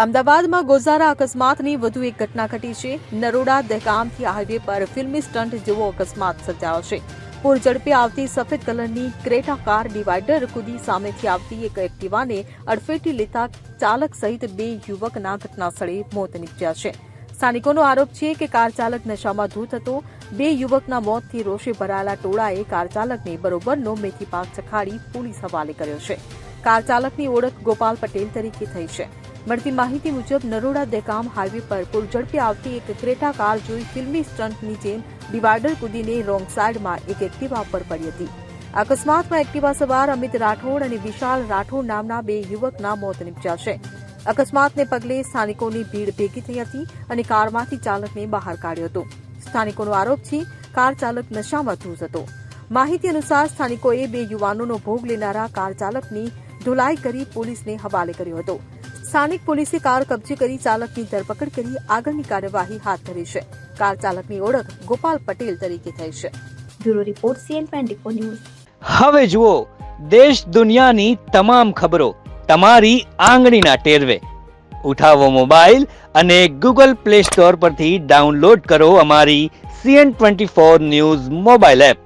અમદાવાદમાં ગોઝારા અકસ્માતની વધુ એક ઘટના ઘટી છે. નરોડા દહેગામથી હાઈવે પર ફિલ્મી સ્ટન્ટ જેવો અકસ્માત સર્જાયો છે. પૂર ઝડપે આવતી સફેદ કલરની ક્રેટા કાર ડિવાઈડર કૂદી સામેથી આવતી એક એક્ટિવાને અડફેટી લેતા ચાલક સહિત બે યુવકના ઘટનાસ્થળે મોત નીપજ્યા છે. સ્થાનિકોનો આરોપ છે કે કાર ચાલક નશામાં ધૂત હતો. બે યુવકના મોતથી રોષે ભરાયેલા ટોળાએ કાર ચાલકને બરોબરનો મેથી પાક ચખાડી પોલીસ હવાલે કર્યો છે. કાર ચાલકની ઓળખ ગોપાલ પટેલ તરીકે થઈ છે. મળતી માહિતી મુજબ નરોડા દહેગામ હાઈવે પર પૂર ઝડપે આવતી એક ક્રેટા કાર જોઈ ફિલ્મી સ્ટન્ટની જેમ ડિવાઈડર કૂદીને રોંગ સાઈડમાં એક એક્ટિવા પર પડી હતી. અકસ્માતમાં એક્ટિવા સવાર અમિત રાઠોડ અને વિશાલ રાઠોડ નામના બે યુવકના મોત નીપજ્યા છે. અકસ્માતને પગલે સ્થાનિકોની ભીડ ભેગી થઈ હતી અને કારમાંથી ચાલકને બહાર કાઢ્યો હતો. સ્થાનિકોનો આરોપ છે કાર ચાલક નશામાં ધૂત હતો. માહિતી અનુસાર સ્થાનિકોએ બે યુવાનોનો ભોગ લેનારા કાર ચાલકની ધોલાઈ કરી પોલીસને હવાલે કર્યો હતો. સ્થાનિક પોલીસે કાર કબજે કરી ચાલકની ધરપકડ કરી આગળની કાર્યવાહી હાથ ધરી છે. કાર ચાલકની ઓળખ ગોપાલ પટેલ તરીકે થઈ છે. Bureau report CN24 news. હવે જુઓ દેશ દુનિયાની તમામ ખબરો તમારી આંગળીના ટેરવે. ઉઠાવો મોબાઈલ અને Google Play Store પરથી ડાઉનલોડ કરો અમારી CN24 ન્યૂઝ મોબાઈલ એપ.